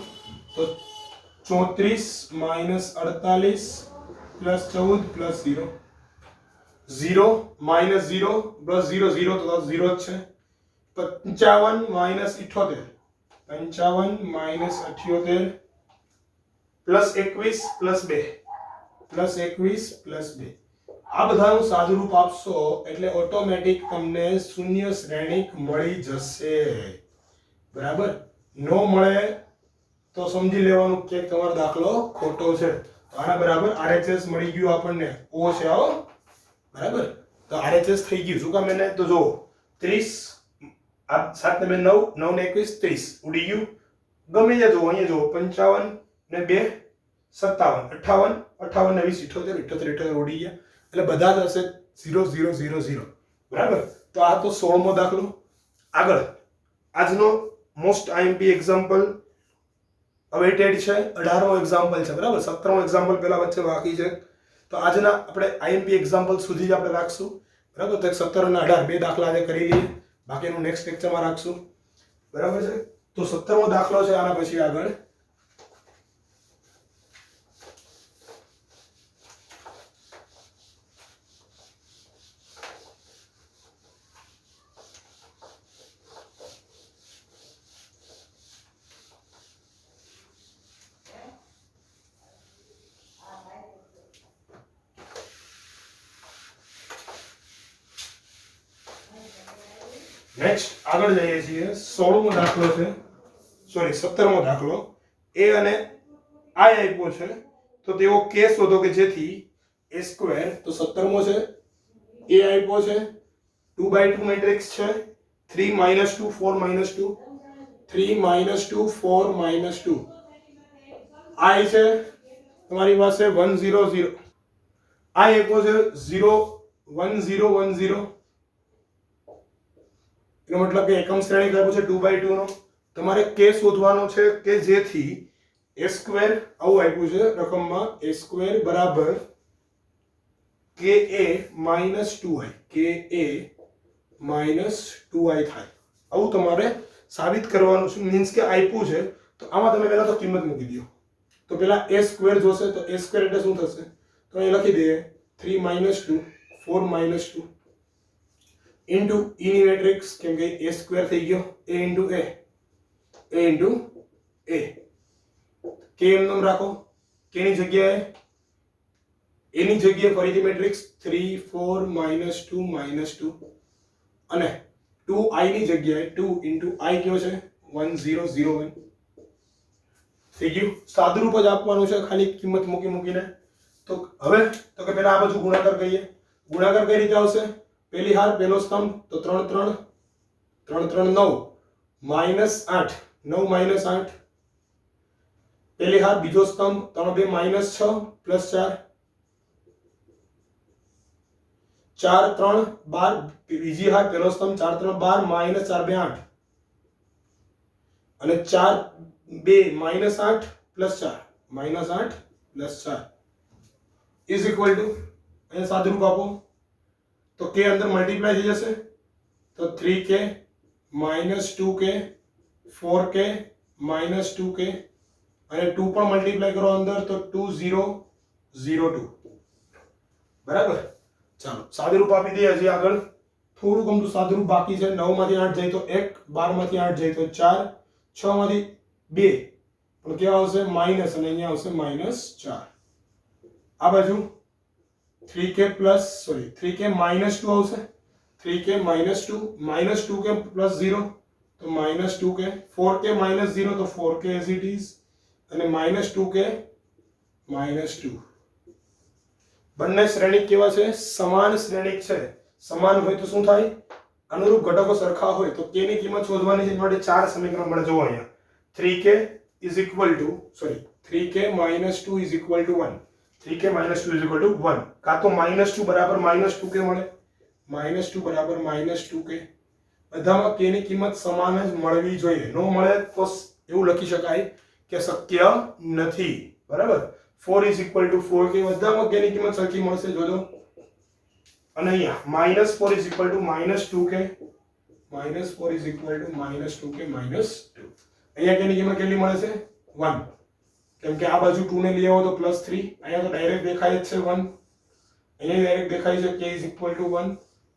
તો 34 - 48 +14 + 0 0 - 0 + 0 0 તો 0 જ છે 55 - 78 55 - 78 +21 +2 +21 +2 આ બધાનું સાદુરૂપ આપશો એટલે ઓટોમેટિક તમને શૂન્ય શ્રેણિક મળી જશે બરાબર નો મળે તો સમજી લેવાનું કે તમારો દાખલો ખોટો છે તો આના બરાબર RHS મળી ગયું આપણને O છે આવો બરાબર તો RHS થઈ ગયું શું કામ એને તો જો 30 આ 7 ને 2 9 9 ને 21 30 ઉડી ગયું ગમે ત્યાં જો અહીંયા જો 55 ને 2 57 58 58 ને 20 78 78 ઉડી ગયા એટલે બધા થશે 0 0 0 0 બરાબર તો આ તો 16મો દાખલો આગળ આજનો મોસ્ટ IMP એક્ઝામ્પલ અવેટેડ છે, 18મો એક્ઝામ્પલ છે, બરાબર. 17મો એક્ઝામ્પલ પહેલા વચ્ચે બાકી છે. તો આજના આપણે આઈએમપી એક્ઝામ્પલ સુધી જ આપણે રાખશું, બરાબર. તો 17 અને 18 બે દાખલા આજે કરી લઈએ, બાકીનું નેક્સ્ટ લેક્ચરમાં રાખશું, બરાબર છે. તો 17મો દાખલો છે આના પછી આગળ. નેક્સ્ટ આગળ જઈએ છીએ. 16મો દાખલો છે, સોરી 17મો દાખલો. એ અને આઈ આપ્યો છે, તો તેવો કે શોધો કે જેથી a સ્ક્વેર, તો 17મો છે, એ આપ્યો છે, 2/2 મેટ્રિક્સ છે, 3 -2 4 -2 3 -2 4 -2 i છે તમારી પાસે 1 0 0, i આપ્યો છે 0 1 0 1 0, એનો મતલબ કે એકમ શ્રેણિક આપ્યો છે 2/2 નો. તમારે કે શોધવાનો છે કે જેથી a સ્ક્વેર આવું આપ્યું છે રકમમાં, a સ્ક્વેર બરાબર ka -2i, ka -2i થાય. આવું તમારે સાબિત કરવાનું છે. મીન્સ કે આપ્યું છે તો આમાં તમે પહેલા તો કિંમત મૂકી દો. તો પહેલા a સ્ક્વેર જોશે, તો a સ્ક્વેર એટલે શું થશે? તો અહીં લખી દઈએ 3 -2 4 -2 ઇન્ટુ e ની મેટ્રિક્સ, કેમ કે a સ્ક્વેર થઈ ગયો, a ઇન્ટુ a કે એમ નામ રાખો. કે ની જગ્યાએ a ની જગ્યાએ ફરીથી મેટ્રિક્સ 3 4 -2 -2 અને 2i ની જગ્યાએ 2 ઇન્ટુ i કયો છે 1 0 0 1 થઈ ગયું. સાદુરૂપ જ આપવાનું છે ખાલી કિંમત મૂકીને. તો હવે તો કે પહેલા આ બાજુ ગુણાકાર કરીએ. ગુણાકાર કઈ રીતે આવશે? પહેલી હાર પહેલો સ્તંભ, તો 3 3 3 3 9 -8 9 -8. પહેલી હાર બીજો સ્તંભ 3 2 -6 +4 4 3 12. બીજી હાર પહેલો સ્તંભ 4 3 12 -4 2 8 અને 4 2 -8 +4 -8 +4 ઇઝ ઇક્વલ ટુ, અહીંયા સાદુરૂપ આપો તો k અંદર મલ્ટીપ્લાય થઈ જશે, તો 3k -2k 4k -2k અને 2 પણ મલ્ટીપ્લાય કરો અંદર, તો 2 0 0 2. બરાબર. ચાલો સાદુરૂપ આપી દઈએ. હજી આગળ થોડુંક અમથું સાદુરૂપ બાકી છે. 9 માંથી 8 જાય તો 1, 12 માંથી 8 જાય તો 4, 6 માંથી 2 પણ કેવા આવશે માઈનસ, અને અહીંયા આવશે -4. આ બાજુ 3k -2 આવશે, 3k -2 -2k +0 તો -2k, 4k -0 તો 4k as it is, અને -2k -2. બંને શ્રેણિક કેવા છે? સમાન શ્રેણિક છે. સમાન હોય તો શું થાય? અનુરૂપ ઘટકો સરખા હોય તો k ની કિંમત શોધવાની છે. માટે ચાર સમીકરણ મળે. જો અહીંયા 3k -2 = 1, 3k -2 = 1, કાં તો -2 બરાબર -2k મળે, -2 બરાબર -2k. બધામાં k ની કિંમત સમાન જ મળવી જોઈએ. ન મળે તો એવું લખી શકાય કે શક્ય નથી. બરાબર. 4 = 4k, બધામાં k ની કિંમત સરખી મળશે. જોજો. અને અહીંયા -4 = -2k, -4 = -2k -2. અહીંયા k ની કિંમત કેટલી મળે છે? 1. કેમ કે આ બાજુ 2 ને લઈ આવો તો +3, અહીંયા તો ડાયરેક્ટ દેખાય જ છે 1, અહીંયા ડાયરેક્ટ દેખાય છે k = 1,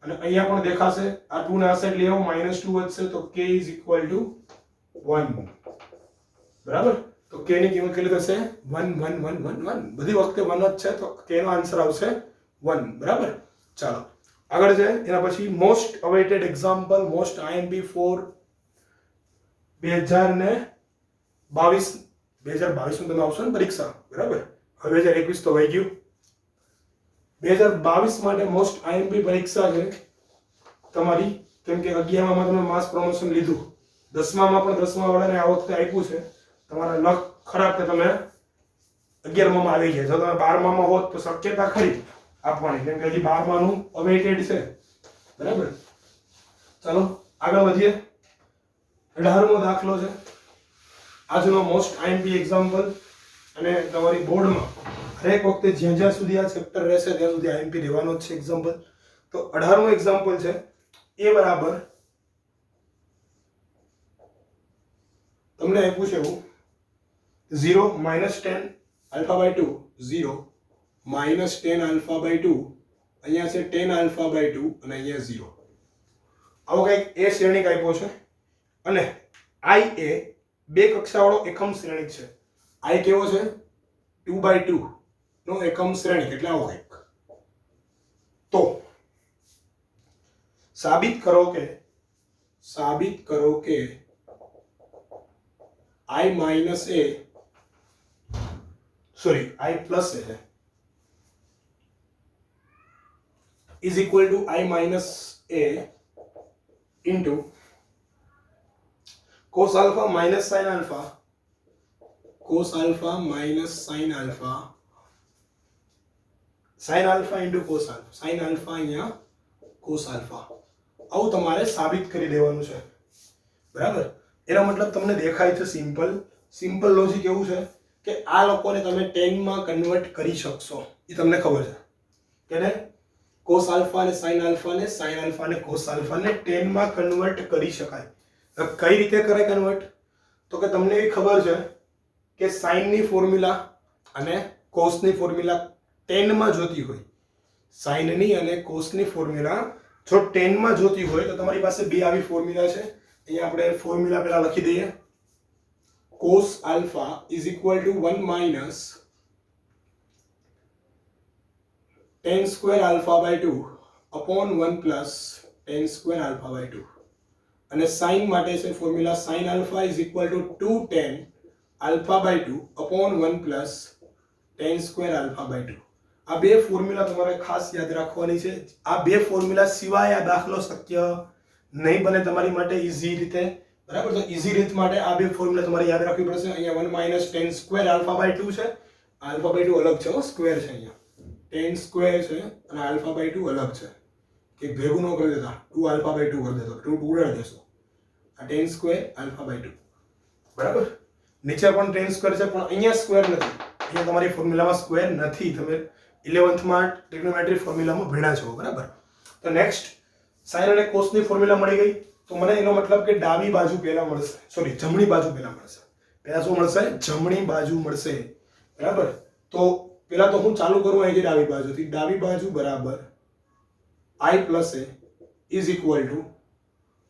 અને અહીંયા પણ દેખાશે. આ 2 ને આ સાઈડ લઈ આવો -2 વધશે તો k = 1. બરાબર. તો k ની કિંમત કેટલી થશે? 1 1 1 1 1. બધી વખતે 1 જ છે તો k નો આન્સર આવશે 1. બરાબર. ચાલો આગળ છે. એના પછી most awaited example, most IMP for 2022 નું તમે આવશો ને પરીક્ષા. બરાબર. હવે 2021 તો વહી ગયું. 2022 માટે મોસ્ટ IMP પરીક્ષા છે તમારી. કેમ કે 11માં તમે માસ પ્રમોશન લીધું, 10માં પણ 10મા વાળાને આ વખતે આપ્યું છે. તમારા લક ખરાબ કે તમે 11માં આવી ગયા. જો તમે 12માં હોત તો શક્યતા ખરી આપવાની, કેમ કે હજી 12માનું અવેટેડ છે. બરાબર. ચાલો આગળ વધીએ. 18મો દાખલો છે. આજનો મોસ્ટ આઈએમપી એક્ઝામ્પલ, અને તમારી બોર્ડમાં હરેક વખતે જ્યાં જ્યાં સુધી આ ચેપ્ટર રહેશે ત્યાં સુધી આઈએમપી રહેવાનો જ છે એક્ઝામ્પલ. તો 18મું એક્ઝામ્પલ છે a બરાબર, તમને આપ્યું છે એવું 0 -10 alpha by 2, 0 -10 alpha by 2, અહીંયા છે 10 alpha by 2 અને અહીંયા 0. આવો કંઈક એ શ્રેણિક આપ્યો છે અને i એ બે કક્ષાવાળો એકમ શ્રેણિક છે. i કેવો છે? 2/2 નો એકમ શ્રેણિક, એટલે આવો કંઈક. તો સાબિત કરો કે i minus a, sorry, i plus a is equal to i minus a into cos alpha minus sin alpha, cos alpha minus sin alpha, sin alpha into cos alpha, sin alpha અહીંયા cos alpha. આવું તમારે સાબિત કરી દેવાનું છે, બરાબર? એનો મતલબ તમને દેખાય છે સિમ્પલ લોજિક એવું છે કે આ લોકોને તમે 10 માં કન્વર્ટ કરી શકશો, એ તમને ખબર છે કે cos alpha અને sin alpha ને cos alpha ને 10 માં કન્વર્ટ કરી શકાય. કઈ રીતે કરે કન્વર્ટ? તો કે તમને એ ખબર છે કે sin ની ફોર્મ્યુલા અને cos ની ફોર્મ્યુલા 10 માં જોતી હોય, sin ની અને cos ની ફોર્મ્યુલા જો 10 માં જોતી હોય તો તમારી પાસે બે આવી ફોર્મ્યુલા છે. અહીંયા આપણે ફોર્મ્યુલા પહેલા લખી દઈએ. cos alpha is equal to 1 minus tan square alpha by 2 upon 1 plus tan square alpha by 2. અને sin માટે છે formula sin alpha is equal to 2 tan alpha by 2 upon 1 plus tan square alpha by 2. આ બે formula તમારે ખાસ યાદ રાખવાની છે. આ બે ફોર્મ્યુલા સિવાય આ દાખલો શક્ય નહીં બને તમારી માટે ઈઝી રીતે, બરાબર? તો ઈઝી રીત માટે આ બે ફોર્મ્યુલા તમારે યાદ રાખવી પડશે. અહીંયા 1 minus tan square alpha by 2 છે, alpha by 2 અલગ છે, સ્ક્વેર છે. અહીંયા tan square છે અને alpha by 2 અલગ છે, કે ભેગું ન કરી દેતા, 2 alpha by 2 કરી દેતો, 2 ઉડાડી દેશો. આ tan square alpha by 2, બરાબર? નીચે પણ tan square છે પણ અહીંયા સ્ક્વેર નથી, અહીંયા તમારી ફોર્મ્યુલામાં સ્ક્વેર નથી. તમે 11th માં ટ્રિગ્નોમેટ્રી ફોર્મ્યુલામાં ભણ્યા છો, બરાબર? તો નેક્સ્ટ sin અને cos ની ફોર્મ્યુલા મળી ગઈ. તો મને એનો મતલબ કે ડાબી બાજુ પહેલા મળશે, સોરી જમણી બાજુ પહેલા મળશે. પહેલા શું મળશે? જમણી બાજુ મળશે, બરાબર? તો પહેલા તો હું ચાલુ કરું અહીંથી ડાબી બાજુથી. ડાબી બાજુ બરાબર i plus a is equal to,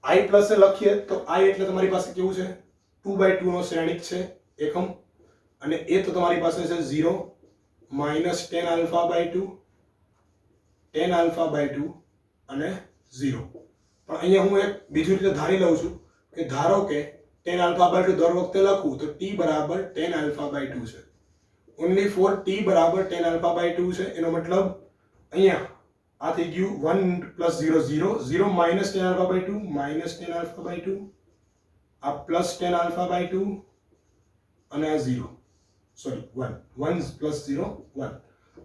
i plus a લખીએ તો i એટલે તમારી પાસે કેવું છે? 2/2 નો શ્રેણિક છે એકમ, અને a તો તમારી પાસે છે 0 minus tan alpha by 2, tan alpha by 2 અને 0. પણ અહીંયા હું એક બીજી રીતે ધારી લઉં છું કે ધારો કે tan alpha by 2 દર વખતે લખું તો t બરાબર tan alpha by 2 છે. ઓન્લી ફોર t બરાબર tan alpha by 2 છે. એનો મતલબ અહીંયા આ થઈ ગયું 1 plus 0 0, 0 minus tan alpha by 2 minus tan alpha by 2, આ plus tan alpha by 2 અને આ 0, સોરી 1, 1 plus 0 1.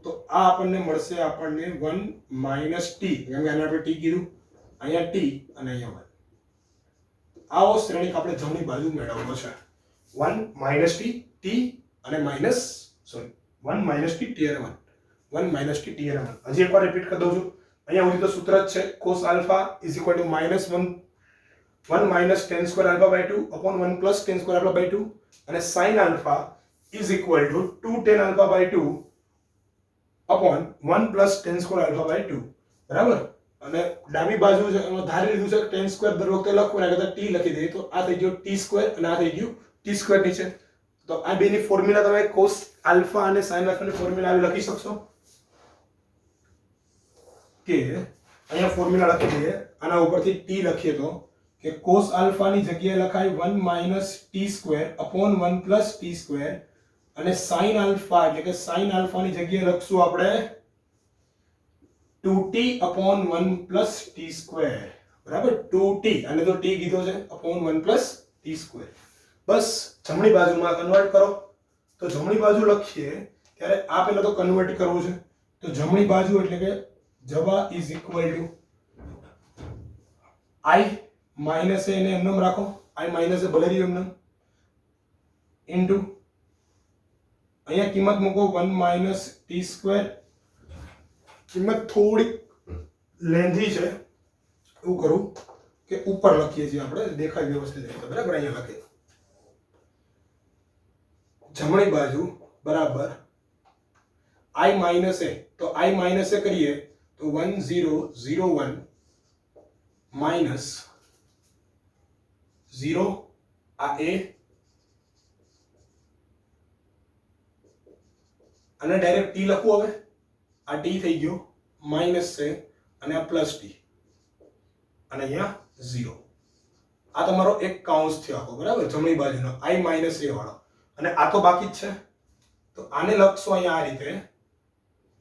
તો આ આપણને મળશે આપણને 1 minus t, કેમ કે આને આપણે t કીધું, અહીંયા t અને અહીંયા 1. આવો શ્રેણિક આપણે જમણી બાજુ મેળવવો છે. 1 minus t, t અને minus, sorry 1 minus t, t અને 1, 1 minus t, t અને 1. હજી એકવાર રિપીટ કરી દઉં છું. અહીંયા સુધી તો સૂત્ર જ છે cos alpha is equal to -1 minus tan square alpha by 2 upon 1 plus tan square alpha by 2, અને sin alpha is equal to 2 tan alpha by 2 upon 1 plus tan square alpha by 2, બરાબર? અને ડાબી બાજુ છે એમાં ધારી લીધું છે tan square દર વખતે લખવું એના કરતા t લખી દઈએ તો આ થઈ ગયો t square અને આ થઈ ગયું t square નીચે. તો આ બેની ફોર્મ્યુલા તમે cos alpha અને sin alpha ની ફોર્મ્યુલા આવી લખી શકશો કે અહીંયા ફોર્મ્યુલા લખી દઈએ, આના ઉપરથી t લખીએ તો કે cos alpha ની જગ્યાએ લખાય 1 minus t square upon 1 plus t square, અને sin alpha એટલે કે sin alpha ની જગ્યાએ લખશું આપણે 2t upon 1 plus t square, બરાબર? 2t અને તો t કીધો છે upon 1 plus t square. બસ જમણી બાજુમાં કન્વર્ટ કરો. તો જમણી બાજુ લખીએ ત્યારે આ પહેલા તો કન્વર્ટ કરવું છે. તો જમણી બાજુ એટલે કે જવા is equal to i minus a ને એમનેમ રાખો, i minus a ભલે રહ્યું એમનેમ, ઇન્ટુ અહીંયા કિંમત મૂકો 1 માઇનસ ટી સ્ક્વેર. કિંમત થોડી લેન્ધી છે, એવું કરું કે ઉપર લખીએ છીએ આપણે, દેખાય વ્યવસ્થિત રીતે. બરાબર, અહીંયા લખીએ જમણી બાજુ બરાબર i માઇનસ એ. તો i માઇનસ એ કરીએ તો 1001 માઇનસ 0 આ a અને ડાયરેક્ટ t લખું. હવે આ t થઈ ગયો માઇનસ છે અને આ પ્લસ t અને અહીંયા 0. આ તમારો એક કાઉન્સ થયો આખો. બરાબર, જમણી બાજુનો i માઇનસ a વાળો. અને આ તો બાકી જ છે, તો આને લખશું અહીંયા આ રીતે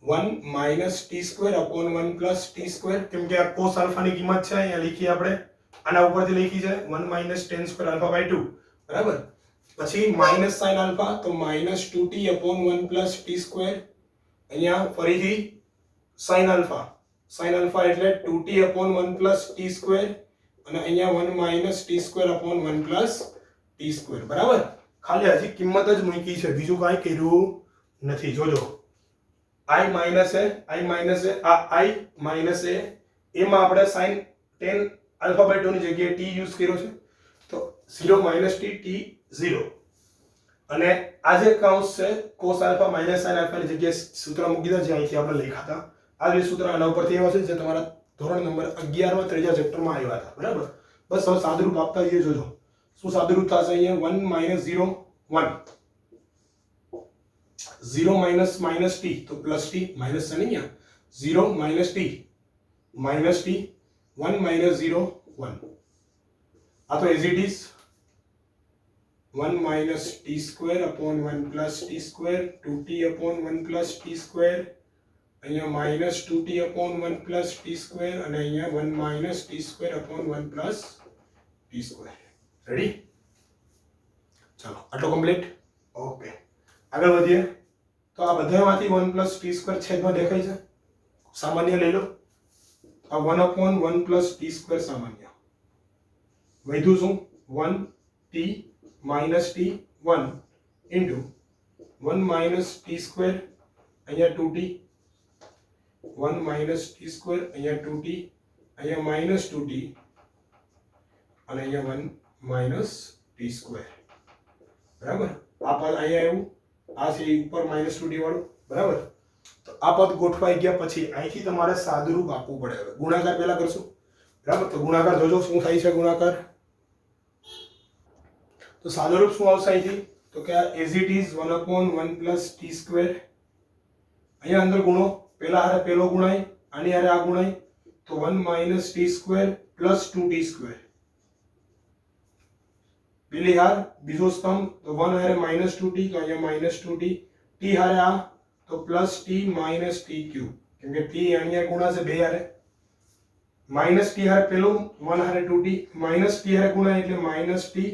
1 minus t square upon 1 plus T square. કેમ કે આ કોસ આલ્ફાની કિંમત છે, અહીંયા લીખી આપણે, આના ઉપરથી લીખી છે 1 minus ten square alpha by 2. બરાબર, પછી માઇનસ સાઇન આલ્ફા, તો minus 2t upon 1 plus T square. અહીંયા ફરીથી સાઇન આલ્ફા. સાઇન આલ્ફા એટલે 2t upon 1 plus T square અને અહીંયા 1 minus t square upon 1 plus T square. બરાબર, ખાલી હજી કિંમત જ મૂકી છે, બીજું કાંઈ કર્યું નથી. જોજો, i minus A, i minus A, આ i માઇનસ એ, એમાં આપણે સાઇન ટેન આલ્ફા બાય 2 ની જગ્યાએ t યુઝ કર્યો છે, તો 0 માઇનસ t, t 0. અને આ જે કાઉન્સ છે કોસ આલ્ફા માઇનસ સાઇન આલ્ફાની જગ્યાએ સૂત્ર મૂકી દીધા, જે અહીંથી આપણે લખ્યા હતા. આ જે સૂત્ર આના ઉપરથી આવ્યા છે, જે તમારા ધોરણ નંબર 11 માં ત્રીજા ચેપ્ટરમાં આવ્યા હતા. બરાબર, બસ હવે સાદુરૂપ આપતા જઈએ. જોજો શું સાદુરૂપ થશે. અહીંયા 1 માઇનસ 0 1, 0 માઇનસ માઇનસ t તો પ્લસ t, માઇનસ છે નહીં, 0 minus t minus t, 1 minus 0 1. આ તો as it is 1 minus t square upon 1 plus T square, 2t upon 1 plus T square, અહીંયા minus 2t upon 1 plus T square અને અહીંયા 1 minus t square upon 1 plus T square. Ready? ચાલો, આટલો complete. Okay, આગળ વધીએ. તો આ બધામાંથી 1 પ્લસ ટી સ્ક્વેર છેદમાં દેખાય છે, સામાન્ય લઈ લો. આ 1 અપોન 1 પ્લસ ટી સ્ક્વેર સામાન્ય. વધ્યું શું? 1 t minus t 1 into 1 minus t square, અહીંયા 2t, 1 માઇનસ ટી સ્ક્વેર, અહીંયા 2t, અહીંયા માઇનસ 2t અને અહીંયા 1 માઇનસ ટી સ્ક્વેર. બરાબર, આ પદ અહીંયા આવ્યું, આ છે ઉપર માઇનસ 2t વાળું. બરાબર, તો આ પદ ગોઠવાઈ ગયા પછી અહીંથી તમારે સાદુરૂપ આપવું પડે. હવે ગુણાકાર પહેલા કરશું. બરાબર, તો ગુણાકાર જોજો શું થાય છે. ગુણાકાર તો સાદુરૂપ શું આવશે અહીંથી, તો કે as it is 1 upon 1 plus T square. અહીંયા અંદર ગુણો, પહેલા હારે પહેલો ગુણાય, આની હારે આ ગુણાય, તો 1 minus t square plus 2t square. પેલી હાર બીજો સ્તંભ, તો 1 હારે માઇનસ 2t, તો અહીંયા માઇનસ 2t, t હારે આ તો plus t minus t cube. કેમ કે t અહીંયા ગુણાશે બે હારે. માઇનસ t હારે પેલું, 1 હારે 2t, માઇનસ t હારે ગુણાય એટલે minus t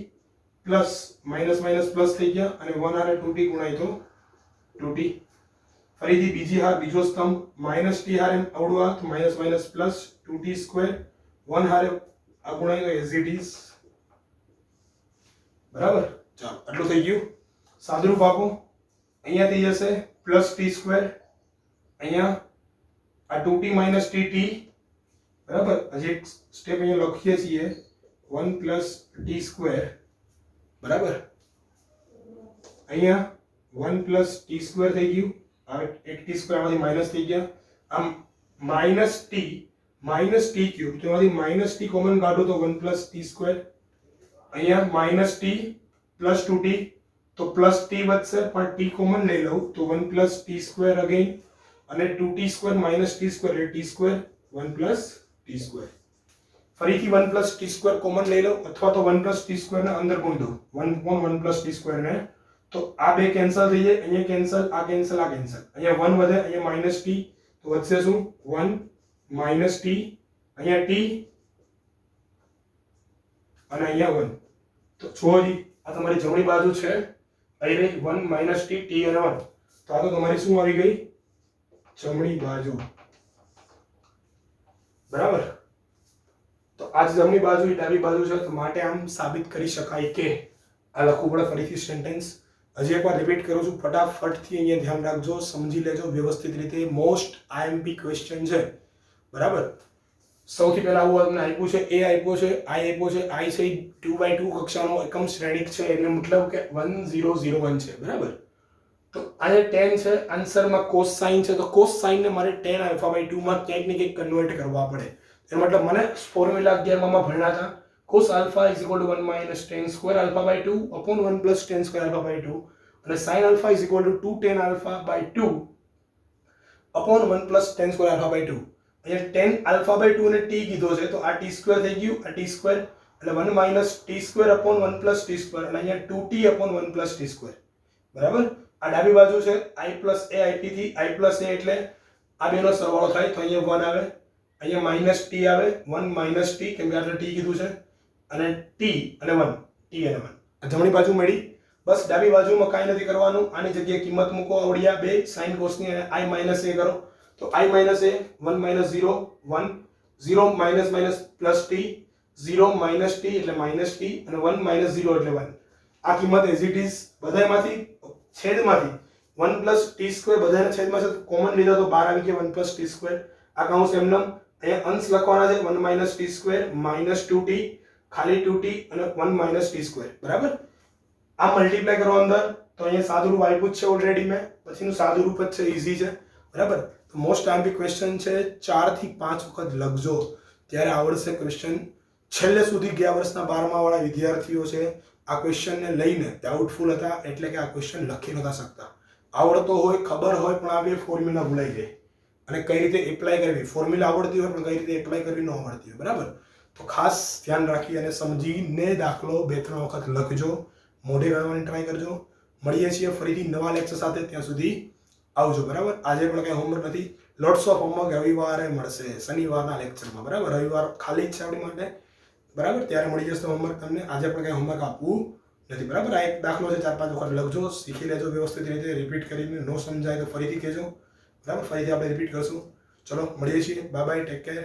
plus minus minus plus થઈ ગયા અને 1 હારે 2t ગુણાય તો 2t. ફરીથી બીજી હાર બીજો સ્તંભ, માઇનસ t હારે અવળું આ તો minus minus plus 2t square, 1 હારે આ ગુણાય તો એઝ ઇટ ઇઝ. બરાબર, ચાલો આટલું થઈ ગયું. સાદુરૂપ આપો, અહીંયા થઈ જશે પ્લસ ટી સ્ક્વેર, અહીંયા આ 2t માઇનસ tt. બરાબર, હજી એક સ્ટેપ અહીંયા લખીએ છીએ 1 પ્લસ ટી સ્ક્વેર. બરાબર, અહીંયા 1 પ્લસ ટી સ્ક્વેર થઈ ગયું. હવે એક ટી સ્ક્વેર આમાંથી માઇનસ થઈ ગયા. આમ માઇનસ ટી ક્યુબ, તો એમાંથી માઇનસ ટી કોમન કાઢો તો 1 પ્લસ ટી સ્ક્વેર. અહીંયા માઇનસ ટી પ્લસ 2t, તો પ્લસ ટી વધશે પણ ટી કોમન લઈ લઉં તો 1 પ્લસ ટી સ્ક્વેર અગેન અને 2t square minus t square એટલે t square 1 plus T square. ફરીથી 1 પ્લસ ટી સ્ક્વેર કોમન લઈ લો અથવા તો 1 પ્લસ ટી સ્ક્વેર ને અંદર ગુણ દો 1 પ્લસ ટી સ્ક્વેર ને, તો આ બે કેન્સલ થઈ જાય. અહીંયા કેન્સલ, આ કેન્સલ, આ કેન્સલ. અહીંયા 1 વધે, અહીંયા માઇનસ ટી, તો વધશે શું 1 માઇનસ ટી, અહીંયા ટી અને અહીંયા 1. તો છોડી આ તમારી જમણી બાજુ છે, અહીં રહી 1 માઇનસ ટી, ટી અને 1. તો આ તો તમારી શું આવી ગઈ જમણી બાજુ. બરાબર, તો આ જમણી બાજુ એ ડાબી બાજુ છે, તો માટે આમ સાબિત કરી શકાય કે આ લખવું પડે ફરીથી સેન્ટેન્સ હજી એકવાર રિપીટ કરું છું, ફટાફટથી અહીંયા ધ્યાન રાખજો, સમજી લેજો વ્યવસ્થિત રીતે. મોસ્ટ આઈએમપી ક્વેશ્ચન છે, બરાબર. સૌથી પહેલા આવું તમને આપ્યું છે, એ આપ્યો છે, આઈ આપ્યો છે. આઈ છે 2/2 કક્ષાનો એકમ શ્રેણિક છે, એટલે મતલબ કે 1001 છે, બરાબર. તો અહીંયા tan છે, આન્સરમાં cos sin છે, તો cos sin ને મારે tan α/2 માં ક્યાંક ને ક્યાંક કન્વર્ટ કરવા પડે. એનો મતલબ મને ફોર્મ્યુલા 11 માં ભણ્યા હતા, cos α = 1 - tan square α/2 upon 1 + tan square α/2 અને sin α = 2 tan α/2 upon 1 + tan square α/2. અહીંયા tan α/2 ને t કીધો છે, તો આ t² થઈ ગયું, આ t² એટલે 1 - t² upon 1 + t² અને અહીંયા 2t upon 1 + t², બરાબર. આ ડાબી બાજુ છે i + a ip થી i + a એટલે આ બેનો સરવાળો થાય, તો અહીંયા 1 આવે, અહીંયા -t આવે, 1 - t કેમ કે આટલે t કીધું છે, અને t અને 1, t અને 1 આ જમણી બાજુ મળી. બસ ડાબી બાજુમાં કાંઈ નથી કરવાનું, આની જગ્યાએ કિંમત મૂકો આવડિયા બે sin cos ની, અને i - a કરો, તો i - a 1 - 0 1 0 - t 0 - t એટલે -t અને 1 - 0 એટલે 1. આ કિંમત એઝ ઇટ ઇઝ બધાયમાંથી છેદમાંથી 1 + t² બધાના છેદમાં છે, કોમન લીધા તો 12 આવી ગયા, 1 + t². આ કૌંસ એમનેમ અહીંયા અંશ લખવાના છે, 1 - t² - 2t ખાલી 2t અને 1 - t², બરાબર. આ મલ્ટીપ્લાય કરો અંદર, તો અહીંયા સાદુરૂપ આપ્યું જ છે ઓલરેડી મેં, પછીનું સાદુરૂપ જ છે, ઈઝી છે, બરાબર. તો મોસ્ટ આઈએમપી ક્વેશ્ચન છે, 4 થી 5 વખત લખજો ત્યારે આવડશે ક્વેશ્ચન. છેલ્લે સુધી ગયા વર્ષના 12મા વાળા વિદ્યાર્થીઓ છે આ ક્વેશ્ચનને લઈને ડાઉટફુલ હતા, એટલે કે આ ક્વેશ્ચન લખી નતા શકતા. આવડતો હોય, ખબર હોય, પણ આ બે ફોર્મ્યુલા ભૂલાઈ જાય અને કઈ રીતે એપ્લાય કરવી, ફોર્મ્યુલા આવડતી હોય પણ કઈ રીતે એપ્લાય કરવી ન આવડતી હોય, બરાબર. તો ખાસ ધ્યાન રાખી અને સમજીને દાખલો 2-3 વખત લખજો, મોઢે ગણવાની ટ્રાય કરજો. મળીએ છીએ ફરીથી નવા લેક્ચર સાથે, ત્યાં સુધી આવજો, બરાબર. આજે પણ કંઈ હોમવર્ક નથી, લોટ્સ ઓફ હોમવર્ક રવિવારે મળશે, શનિવારના લેક્ચરમાં, બરાબર. રવિવાર ખાલી જ છે આપણી માટે, બરાબર. ત્યારે મળી જશે હોમવર્ક તમને. આજે પણ કંઈ હોમવર્ક આપવું નથી, બરાબર. આ એક દાખલો છે, 4-5 વખત લખજો, શીખી લેજો વ્યવસ્થિત રીતે, રિપીટ કરીને. ન સમજાય તો ફરીથી કહેજો, બરાબર. ફરીથી આપણે રિપીટ કરશું. ચલો મળીએ છીએ, બાય બાય, ટેક કેર.